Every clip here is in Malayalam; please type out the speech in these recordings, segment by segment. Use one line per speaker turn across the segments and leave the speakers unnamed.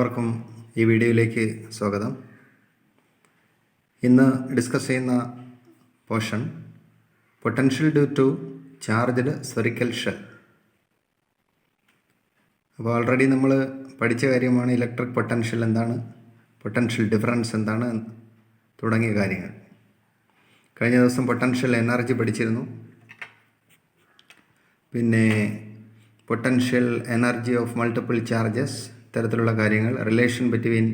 എല്ലാവർക്കും ഈ വീഡിയോയിലേക്ക് സ്വാഗതം. ഇന്ന് ഡിസ്കസ് ചെയ്യുന്ന portion potential due to charged spherical shell. അപ്പോൾ ഓൾറെഡി നമ്മൾ പഠിച്ച കാര്യമാണ് ഇലക്ട്രിക് പൊട്ടൻഷ്യൽ എന്താണ്, പൊട്ടൻഷ്യൽ ഡിഫറൻസ് എന്താണ് തുടങ്ങിയ കാര്യങ്ങൾ. കഴിഞ്ഞ ദിവസം പൊട്ടൻഷ്യൽ എനർജി പഠിച്ചിരുന്നു. പിന്നെ potential energy of multiple charges, ഇത്തരത്തിലുള്ള കാര്യങ്ങൾ, relation between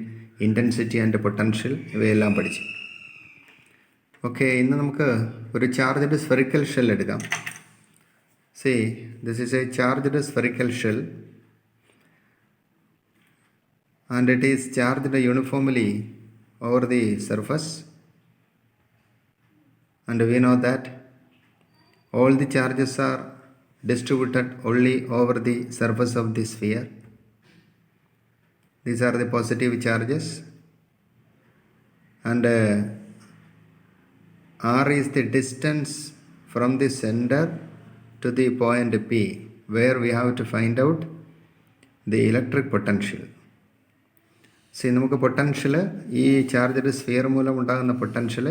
intensity and potential, ഇവയെല്ലാം പഠിച്ചു. ഓക്കെ, ഇന്ന് നമുക്ക് ഒരു ചാർജ്ഡ് സ്ഫെറിക്കൽ ഷെൽ എടുക്കാം. See, this is a charged spherical shell and it is charged uniformly over the surface, and we know that all the charges are distributed only over the surface of the sphere. These are the positive charges, and r is the distance from the center to the point P, where we have to find out the electric potential. C, നമുക്ക് പൊട്ടൻഷ്യൽ, ഈ ചാർജ്ഡ് സ്ഫിയർ മൂലം ഉണ്ടാകുന്ന പൊട്ടൻഷ്യൽ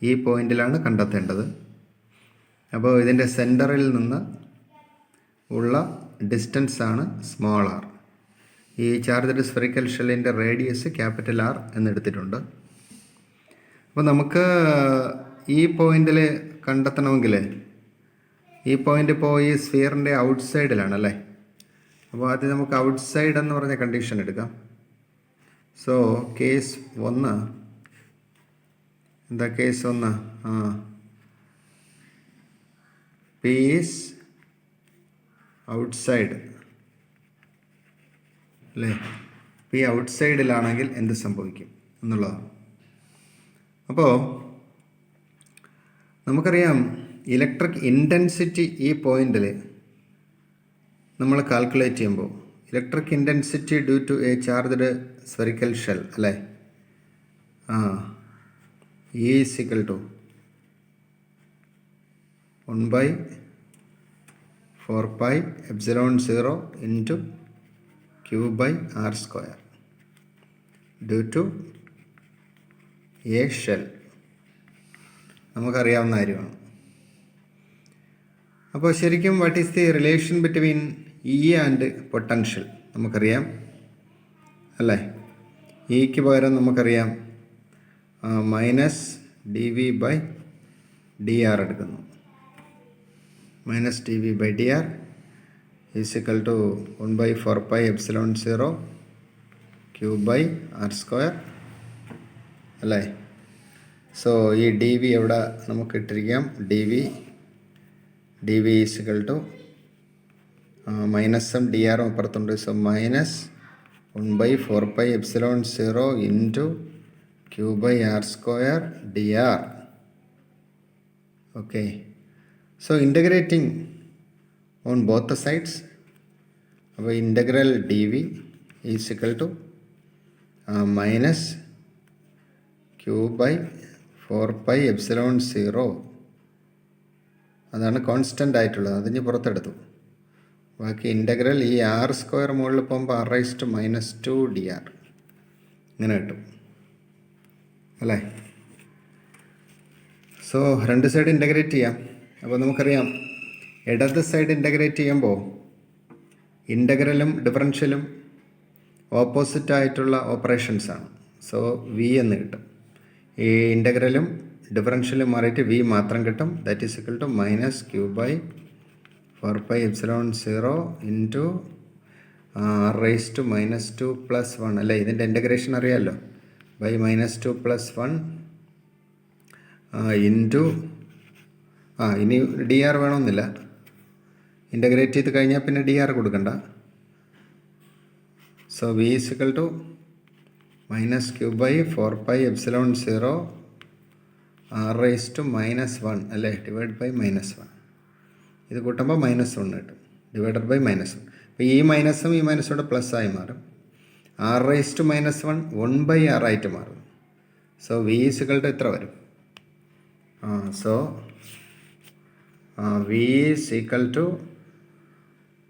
ഈ പോയിന്റിലാണ് കണ്ടെത്തേണ്ടത്. അപ്പോൾ ഇതിൻ്റെ സെൻറ്ററിൽ നിന്ന് ഉള്ള ഡിസ്റ്റൻസ് ആണ് സ്മോൾ ആർ. ഈ ചാർജ്ഡ് സ്ഫെറിക്കൽ ഷെല്ലിൻ്റെ റേഡിയസ് ക്യാപിറ്റൽ ആർ എന്നെടുത്തിട്ടുണ്ട്. അപ്പോൾ നമുക്ക് ഈ പോയിന്റിൽ കണ്ടെത്തണമെങ്കിൽ ഈ പോയിന്റ് ഇപ്പോൾ ഈ സ്ഫിയറിൻ്റെ ഔട്ട് സൈഡിലാണ് അല്ലേ. അപ്പോൾ ആദ്യം നമുക്ക് ഔട്ട് സൈഡ് എന്ന് പറഞ്ഞ കണ്ടീഷൻ എടുക്കാം. സോ കേസ് 1 എന്താ? കേസ് 1 പി ഈസ് ഔട്ട്സൈഡ് അല്ലേ. പി ഔട്ട്സൈഡിലാണെങ്കിൽ എന്ത് സംഭവിക്കും എന്നുള്ളതാണ്. അപ്പോൾ നമുക്കറിയാം ഇലക്ട്രിക് ഇൻറ്റൻസിറ്റി ഈ പോയിന്റിൽ നമ്മൾ കാൽക്കുലേറ്റ് ചെയ്യുമ്പോൾ electric intensity due to a charged spherical shell അല്ലേ, E is equal to 1/4 pi epsilon 0 into Q by R square due to a shell. നമുക്കറിയാവുന്ന കാര്യമാണ്. അപ്പോൾ ശരിക്കും what is the relation between E and potential നമുക്കറിയാം അല്ലേ. ഇക്ക് പകരം നമുക്കറിയാം minus d V by d R എടുക്കുന്നു. Minus d V by d R is equal to 1/4 pi epsilon 0 Q by R square അല്ലേ. സോ ഈ ഡി വി എവിടെ നമുക്ക് ഇട്ടിരിക്കാം? D V is equal to മൈനസും ഡി ആറും അപ്പുറത്തുണ്ട്. So minus 1/4 pi epsilon 0 into Q by R square dr. Okay, so integrating on both the sides, our integral dv is equal to minus Q by 4 pi epsilon 0. അതാണ് കോൺസ്റ്റൻ്റ് ആയിട്ടുള്ളത്, അതിന് പുറത്തെടുത്തു. ബാക്കി ഇൻ്റഗ്രൽ ഈ ആർ സ്ക്വയർ മുകളിൽ പോകുമ്പോൾ r⁻² dr ഇങ്ങനെ കിട്ടും അല്ലേ. സോ രണ്ട് സൈഡ് ഇൻ്റഗ്രേറ്റ് ചെയ്യാം. അപ്പോൾ നമുക്കറിയാം ഇടത് സൈഡ് ഇൻ്റഗ്രേറ്റ് ചെയ്യുമ്പോൾ ഇൻ്റഗ്രലും ഡിഫറൻഷ്യലും ഓപ്പോസിറ്റ് ആയിട്ടുള്ള ഓപ്പറേഷൻസാണ്. സോ വി എന്ന് കിട്ടും. ഈ ഇൻ്റഗ്രലും ഡിഫറൻഷ്യലും മാറിയിട്ട് വി മാത്രം കിട്ടും. That is equal to minus Q by 4 pi epsilon 0 into r⁻² plus 1 അല്ലേ. ഇതിൻ്റെ ഇൻ്റഗ്രേഷൻ അറിയാമല്ലോ. ബൈ -2 plus 1 ഇൻറ്റു ഇനി ഡി ആർ വേണമെന്നില്ല. ഇൻ്റഗ്രേറ്റ് ചെയ്ത് കഴിഞ്ഞാൽ പിന്നെ ഡി ആർ കൊടുക്കണ്ട. So V is equal to -Q by 4 pi epsilon 0 r⁻1 അല്ലേ, ഡിവൈഡ് ബൈ -1. ഇത് കൂട്ടുമ്പോൾ -1 കിട്ടും, ഡിവൈഡഡ് ബൈ -1. അപ്പോൾ ഈ മൈനസും ഈ മൈനസും കൂടെ പ്ലസ് ആയി മാറും. r⁻1 1/r ആയിട്ട് മാറും. So V is equal to എത്ര വരും? So V is equal to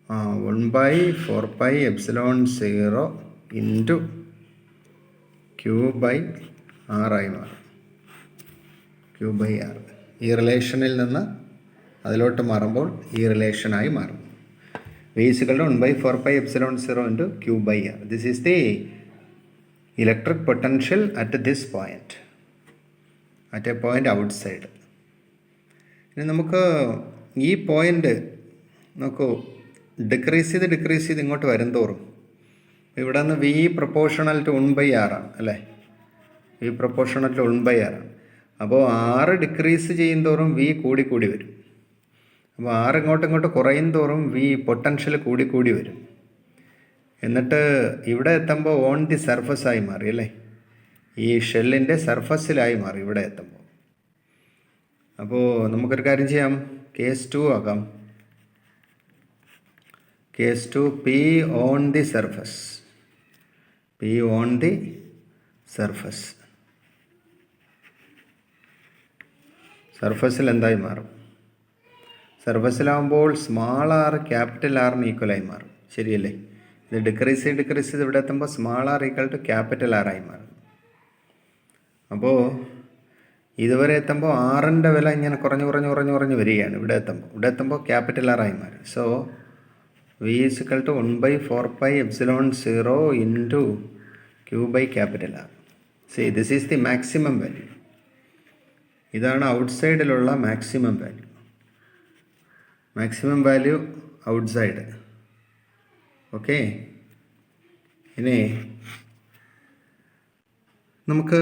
1/4 pi epsilon 0 into Q/R ആയി മാറും. Q/R ഈ റിലേഷനിൽ നിന്ന് അതിലോട്ട് മാറുമ്പോൾ ഈ റിലേഷനായി മാറും. V is equal to 1/4πε0 into Q/R. This is the electric potential at this point, at a point outside. ഇനി നമുക്ക് ഈ പോയിൻ്റ് നോക്കൂ, ഡിക്രീസ് ചെയ്ത് ഇങ്ങോട്ട് വരും തോറും ഇവിടെ നിന്ന് V പ്രൊപ്പോർഷണൽ ടു 1/R ആണ് അല്ലേ, V പ്രൊപ്പോർഷണൽ ടു 1/R ആണ്. അപ്പോൾ R ഡിക്രീസ് ചെയ്യും തോറും V കൂടി വരും. അപ്പോൾ R ഇങ്ങോട്ട് കുറയും തോറും V പൊട്ടൻഷ്യൽ കൂടി വരും. എന്നിട്ട് ഇവിടെ എത്തുമ്പോൾ ഓൺ ദി സർഫസായി മാറി അല്ലേ, ഈ ഷെല്ലിൻ്റെ സർഫസിലായി മാറി ഇവിടെ എത്തുമ്പോൾ. അപ്പോൾ നമുക്കൊരു കാര്യം ചെയ്യാം, കേസ് 2 ആക്കാം. Case 2 P on the surface, P on the surface. സർഫസിൽ എന്തായി മാറും? സർഫസിലാകുമ്പോൾ സ്മാൾ ആർ ക്യാപിറ്റൽ ആറിന് ഈക്വലായി മാറും, ശരിയല്ലേ? ഇത് ഡിക്രീസ് ചെയ്ത് ഇവിടെ എത്തുമ്പോൾ small R equal to capital R ആയി മാറും. അപ്പോൾ ഇതുവരെ എത്തുമ്പോൾ ആറിൻ്റെ വില ഇങ്ങനെ കുറഞ്ഞു വരികയാണ്. ഇവിടെ എത്തുമ്പോൾ ക്യാപിറ്റൽ ആർ ആയി മാറി. So V is equal to 1/4πε0 into Q/R. See, this is the maximum value. ഇതാണ് ഔട്ട്സൈഡിലുള്ള മാക്സിമം വാല്യൂ ഔട്ട്സൈഡ്. ഓക്കെ, ഇനി നമുക്ക്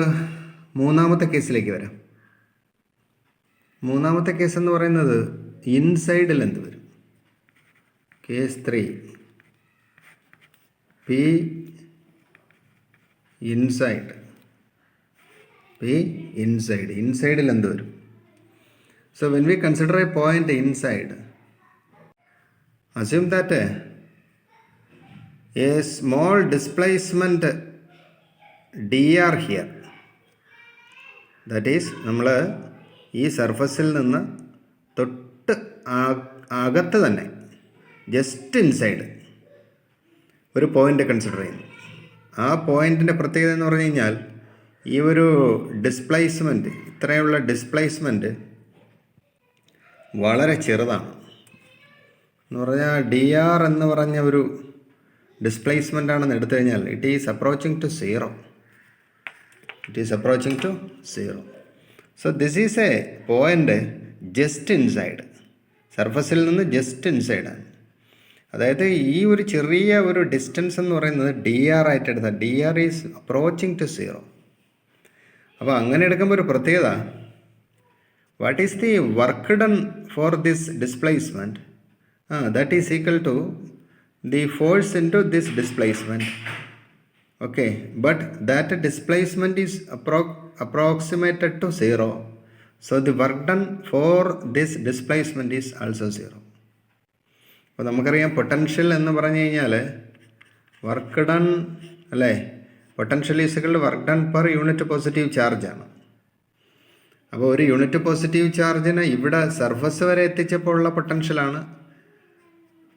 മൂന്നാമത്തെ കേസിലേക്ക് വരാം. മൂന്നാമത്തെ കേസ് എന്ന് പറയുന്നത് ഇൻസൈഡിൽ എന്ത് വരും? കേസ് 3 P ഇൻസൈഡിൽ എന്ത് വരും? So when we consider A point inside, assume that a small displacement dr here, that is നമ്മൾ ഈ സർഫസിൽ നിന്ന് തൊട്ട് അകത്ത് തന്നെ ജസ്റ്റ് ഇൻസൈഡ് ഒരു പോയിൻ്റ് കൺസിഡർ ചെയ്യുന്നു. ആ പോയിൻറ്റിൻ്റെ പ്രത്യേകത എന്ന് പറഞ്ഞു കഴിഞ്ഞാൽ ഈ ഒരു ഡിസ്പ്ലേസ്മെൻറ്റ്, ഇത്രയുള്ള ഡിസ്പ്ലേസ്മെൻറ്റ് വളരെ ചെറുതാണ്. എന്ന് പറഞ്ഞാൽ DR എന്ന് പറഞ്ഞ ഒരു ഡിസ്പ്ലേസ്മെൻ്റ് ആണെന്ന് എടുത്തു കഴിഞ്ഞാൽ it is approaching to zero. So this is a point just inside, സർഫസിൽ നിന്ന് ജസ്റ്റ് ഇൻസൈഡാണ്. അതായത് ഈ ഒരു ചെറിയ ഒരു ഡിസ്റ്റൻസ് എന്ന് പറയുന്നത് DR ആയിട്ട് എടുത്താൽ DR is approaching to zero. അപ്പോൾ അങ്ങനെ എടുക്കുമ്പോൾ ഒരു പ്രത്യേകത, what is the work done for this displacement? that is equal to the force into this displacement. Okay, but that displacement is approximated to zero. So the work done for this displacement is also zero. അപ്പോൾ നമുക്കറിയാം പൊട്ടൻഷ്യൽ എന്ന് പറഞ്ഞു കഴിഞ്ഞാൽ വർക്ക് ഡൺ അല്ലേ, potential is equal to work done per unit positive ചാർജാണ്. അപ്പോൾ ഒരു യൂണിറ്റ് പോസിറ്റീവ് ചാർജിന് ഇവിടെ സർഫസ് വരെ എത്തിച്ചപ്പോൾ ഉള്ള പൊട്ടൻഷ്യലാണ്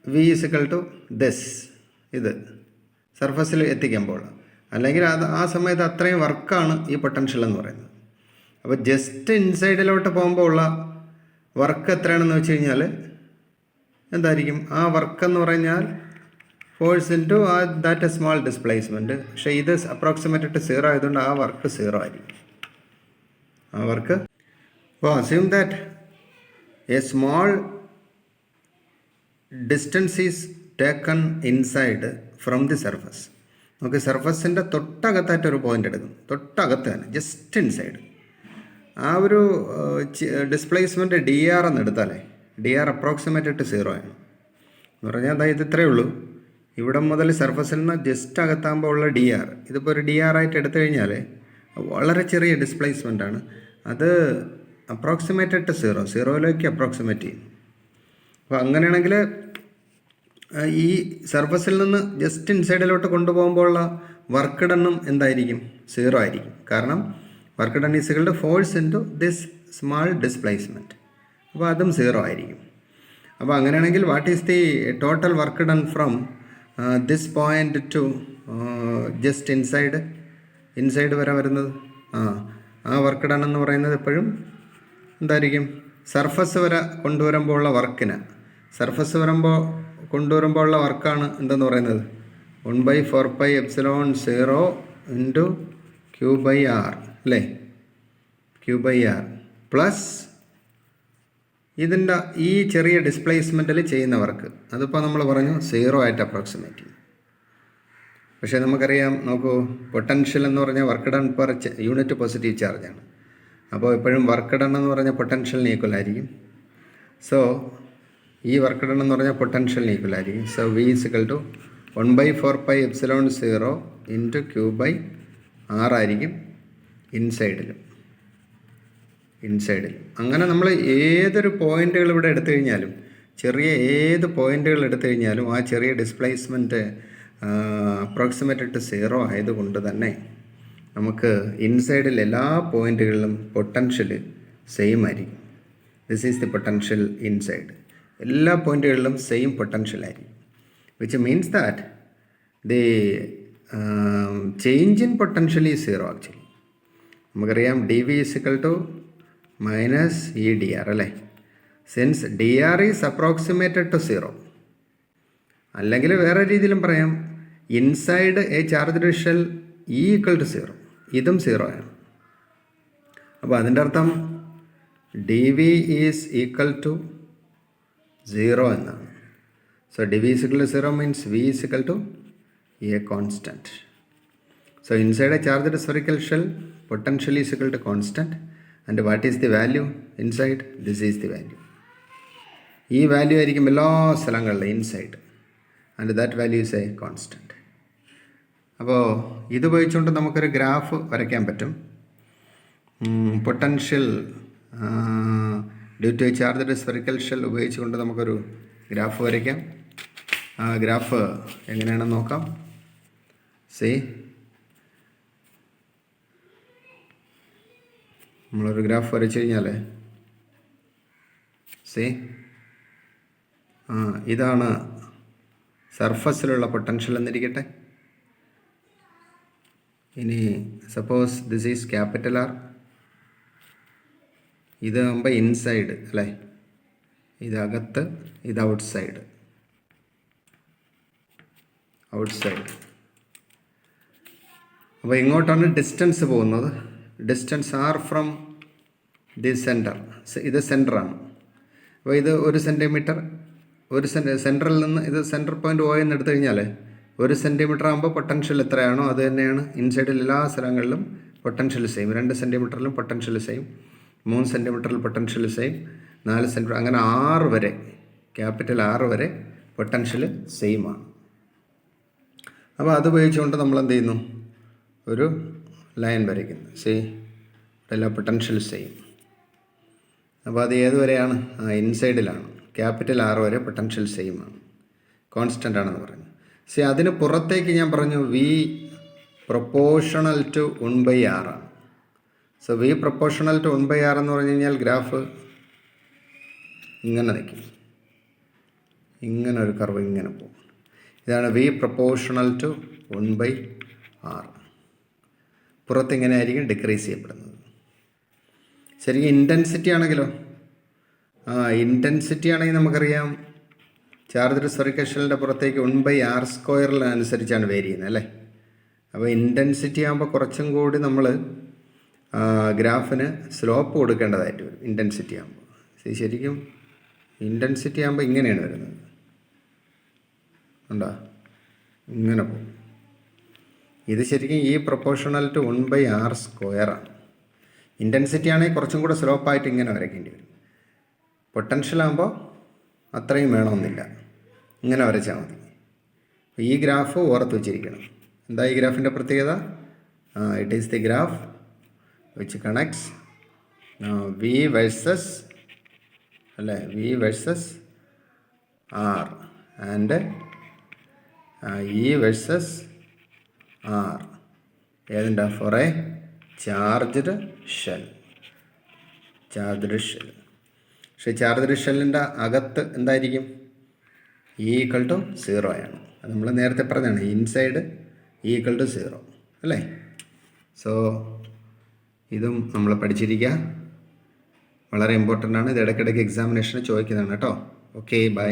V is equal to this, ഇത് സർഫസിൽ എത്തിക്കുമ്പോൾ. അല്ലെങ്കിൽ ആ സമയത്ത് അത്രയും വർക്കാണ് ഈ പൊട്ടൻഷ്യൽ എന്ന് പറയുന്നത്. അപ്പോൾ ജസ്റ്റ് ഇൻസൈഡിലോട്ട് പോകുമ്പോൾ ഉള്ള വർക്ക് എത്രയാണെന്ന് വെച്ച് കഴിഞ്ഞാൽ എന്തായിരിക്കും? ആ വർക്ക് എന്ന് പറഞ്ഞാൽ force into that A small displacement. പക്ഷേ ഇത് അപ്രോക്സിമേറ്റഡ് ടു സീറോ ആയതുകൊണ്ട് ആ വർക്ക് സീറോ ആയിരിക്കും. ആ വർക്ക് അപ്പോൾ assume that A small distance is taken inside from the surface. നമുക്ക് സർഫസിൻ്റെ തൊട്ടകത്തായിട്ടൊരു പോയിൻ്റ് എടുക്കും, തൊട്ടകത്ത് തന്നെ ജസ്റ്റ് ഇൻസൈഡ്. ആ ഒരു ഡിസ്പ്ലേസ്മെൻറ്റ് DR എന്ന് എടുത്താലേ DR അപ്രോക്സിമേറ്റഡ് ടു സീറോ ആണ് എന്ന് പറഞ്ഞാൽ അതായത് ഇത്രയേ ഉള്ളൂ. ഇവിടെ മുതൽ സർഫസിൽ നിന്ന് ജസ്റ്റ് അകത്താകുമ്പോൾ ഉള്ള DR, ഇതിപ്പോൾ ഒരു DR ആയിട്ട് എടുത്തു കഴിഞ്ഞാൽ വളരെ ചെറിയ ഡിസ്പ്ലേസ്മെൻ്റ് ആണ്. അത് അപ്രോക്സിമേറ്റഡ് ടു സീറോയിലേക്ക് അപ്രോക്സിമേറ്റ് ചെയ്യും. അപ്പോൾ അങ്ങനെയാണെങ്കിൽ ഈ സർഫസിൽ നിന്ന് ജസ്റ്റ് ഇൻസൈഡിലോട്ട് കൊണ്ടുപോകുമ്പോഴുള്ള വർക്ക് ഡണ്ണും എന്തായിരിക്കും? സീറോ ആയിരിക്കും. കാരണം work done is equal to force into this small displacement. അപ്പോൾ അതും സീറോ ആയിരിക്കും. അപ്പോൾ അങ്ങനെയാണെങ്കിൽ what is the total work done from this point to just inside? Inside വരെ വരുന്നത്? ആ വർക്ക് ഡൺ എന്ന് പറയുന്നത് എപ്പോഴും എന്തായിരിക്കും? സർഫസ് വരെ കൊണ്ടുവരുമ്പോൾ ഉള്ള വർക്കിന്, സർഫസ് കൊണ്ടുവരുമ്പോൾ ഉള്ള വർക്കാണ് എന്തെന്ന് പറയുന്നത്? 1/4πε0 ഇൻറ്റു Q/R അല്ലേ? Q/R പ്ലസ് ഇതിൻ്റെ ഈ ചെറിയ ഡിസ്പ്ലേസ്മെൻറ്റിൽ ചെയ്യുന്ന വർക്ക്. അതിപ്പോൾ നമ്മൾ പറഞ്ഞു 0 ആയിട്ട് അപ്രോക്സിമേറ്റ് ചെയ്യും. പക്ഷേ നമുക്കറിയാം, നോക്കൂ, പൊട്ടൻഷ്യൽ എന്ന് പറഞ്ഞാൽ work done per unit positive ചാർജാണ്. അപ്പോൾ എപ്പോഴും വർക്ക് ഡൺ എന്ന് പറഞ്ഞാൽ പൊട്ടൻഷ്യലിന് ഈക്വൽ ആയിരിക്കും. സോ ഈ വർക്ക് ഡൺ എന്ന് പറഞ്ഞാൽ പൊട്ടൻഷ്യലിന് ഈക്വൽ ആയിരിക്കും. സോ V = 1/4πε0 ഇൻറ്റു Q/R ആയിരിക്കും ഇൻസൈഡിലും. അങ്ങനെ നമ്മൾ ഏതൊരു പോയിൻ്റുകൾ ഇവിടെ എടുത്തു കഴിഞ്ഞാലും, ചെറിയ ഏത് പോയിൻ്റുകൾ എടുത്തു കഴിഞ്ഞാലും ആ ചെറിയ ഡിസ്പ്ലേസ്മെൻറ്റ് അപ്രോക്സിമേറ്റ് ടു 0 ആയതുകൊണ്ട് തന്നെ നമുക്ക് ഇൻസൈഡിൽ എല്ലാ പോയിൻ്റുകളിലും പൊട്ടൻഷ്യൽ സെയിം ആയിരിക്കും. This is the potential inside. എല്ലാ പോയിൻ്റുകളിലും സെയിം പൊട്ടൻഷ്യൽ ആയിരിക്കും. Which means that the change in potential is 0 actually. നമുക്കറിയാം dV മൈനസ് dr അല്ലേ? Since dr is approximated to 0. അല്ലെങ്കിൽ വേറെ രീതിയിലും പറയാം, inside a charged shell E = 0. ഇതും 0 ആണ്. അപ്പോൾ അതിൻ്റെ അർത്ഥം dV ഈസ് ഈക്വൽ ടു 0 എന്നാണ്. So dV = 0 means V = a constant. So inside a charged spherical shell, potential is equal to constant. And what is the value inside? This is the value. ഈ വാല്യൂ ആയിരിക്കും എല്ലാ സ്ഥലങ്ങളിലും inside. And that value is a constant. അപ്പോൾ ഇത് ഉപയോഗിച്ചുകൊണ്ട് നമുക്കൊരു ഗ്രാഫ് വരയ്ക്കാൻ പറ്റും. Potential due to a charged spherical shell ഉപയോഗിച്ചുകൊണ്ട് നമുക്കൊരു ഗ്രാഫ് വരയ്ക്കാം. ആ ഗ്രാഫ് എങ്ങനെയാണെന്ന് നോക്കാം. നമ്മളൊരു ഗ്രാഫ് വരച്ചു കഴിഞ്ഞാൽ ഇതാണ് സർഫസിലുള്ള പൊട്ടൻഷ്യൽ എന്നിരിക്കട്ടെ. ഇനി suppose this is capital R. ഇത് ആകുമ്പോൾ ഇൻസൈഡ് അല്ലേ? ഇതകത്ത്, ഇത് ഔട്ട്സൈഡ്. അപ്പോൾ ഇങ്ങോട്ടാണ് ഡിസ്റ്റൻസ് പോകുന്നത്. Distance R from the centre. ഇത് സെൻറ്ററാണ്. അപ്പോൾ ഇത് 1 സെൻറ്റിമീറ്റർ, സെൻറ്ററിൽ നിന്ന് ഇത് സെൻറ്റർ പോയിൻ്റ് O എന്ന് എടുത്തു കഴിഞ്ഞാൽ 1 സെൻറ്റിമീറ്റർ ആകുമ്പോൾ പൊട്ടൻഷ്യൽ എത്രയാണോ അത് തന്നെയാണ് ഇൻസൈഡിൽ എല്ലാ സ്ഥലങ്ങളിലും പൊട്ടൻഷ്യൽ സെയിം. 2 സെൻറ്റിമീറ്ററിലും പൊട്ടൻഷ്യൽ സെയിം, 3 സെൻറ്റിമീറ്ററിൽ പൊട്ടൻഷ്യൽ സെയിം, 4 സെൻറ്റിമീറ്റർ അങ്ങനെ 6 വരെ, ക്യാപിറ്റൽ R വരെ പൊട്ടൻഷ്യൽ സെയിം ആണ്. അപ്പോൾ അത് ഉപയോഗിച്ചുകൊണ്ട് നമ്മൾ എന്ത് ചെയ്യുന്നു? ഒരു ലൈൻ വരയ്ക്കുന്നു. എല്ലാ പൊട്ടൻഷ്യൽ സെയിം. അപ്പോൾ അത് ഏതുവരെയാണ്? ഇൻസൈഡിലാണ്. ക്യാപിറ്റൽ R വരെ പൊട്ടൻഷ്യൽ സെയിം ആണ്, കോൺസ്റ്റൻ്റ് ആണെന്ന് പറയുന്നത്. അതിന് പുറത്തേക്ക് ഞാൻ പറഞ്ഞു V പ്രൊപ്പോർഷണൽ ടു 1/R ആണ്. So V proportional to 1/R എന്ന് പറഞ്ഞു കഴിഞ്ഞാൽ ഗ്രാഫ് ഇങ്ങനെ നിൽക്കും, ഇങ്ങനെ ഒരു കർവ് ഇങ്ങനെ പോകും. ഇതാണ് V പ്രൊപ്പോർഷണൽ ടു 1/R. പുറത്തിങ്ങനെ ആയിരിക്കും ഡിക്രീസ് ചെയ്യപ്പെടുന്നത്. ശരിക്കും ഇൻറ്റൻസിറ്റി ആണെങ്കിലോ? ഇൻറ്റൻസിറ്റി ആണെങ്കിൽ നമുക്കറിയാം ചാർജ്ഡ് സ്ഫെറിക്കൽ ഷെല്ലിൻ്റെ പുറത്തേക്ക് 1/R² അനുസരിച്ചാണ് വേരി ചെയ്യുന്നത് അല്ലേ? അപ്പോൾ ഇൻറ്റൻസിറ്റി ആകുമ്പോൾ കുറച്ചും കൂടി നമ്മൾ ഗ്രാഫിന് സ്ലോപ്പ് കൊടുക്കേണ്ടതായിട്ട് വരും. ഇൻറ്റൻസിറ്റി ആകുമ്പോൾ ശരിക്കും ഇൻറ്റൻസിറ്റി ആകുമ്പോൾ ഇങ്ങനെയാണ് വരുന്നത്, ഉണ്ടോ? ഇങ്ങനെ പോകും. ഇത് ശരിക്കും ഈ പ്രൊപ്പോർഷണൽ ടു 1/R² ആണ്. ഇൻറ്റൻസിറ്റി ആണെങ്കിൽ കുറച്ചും കൂടെ സ്ലോപ്പായിട്ട് ഇങ്ങനെ വരയ്ക്കേണ്ടി വരും. പൊട്ടൻഷ്യൽ ആകുമ്പോൾ അത്രയും വേണമെന്നില്ല, ഇങ്ങനെ വരച്ചാൽ മതി. ഈ ഗ്രാഫ് ഓർത്ത് വെച്ചിരിക്കണം. എന്താ ഈ ഗ്രാഫിൻ്റെ പ്രത്യേകത? It is the graph which connects V versus അല്ലേ, V versus R and E versus R. ഏതിൻ്റെ? For a charged shell. പക്ഷേ ചാർജ്ഡ് ഷെല്ലിൻ്റെ അകത്ത് എന്തായിരിക്കും? E = 0 ആണ്. അത് നമ്മൾ നേരത്തെ പറഞ്ഞതാണ്, ഇൻസൈഡ് E = 0 അല്ലേ? സോ ഇതും നമ്മൾ പഠിച്ചിരിക്കുക, വളരെ ഇമ്പോർട്ടൻ്റ് ആണ്. ഇത് ഇടയ്ക്കിടയ്ക്ക് എക്സാമിനേഷന് ചോദിക്കുന്നതാണ് കേട്ടോ. Okay, by.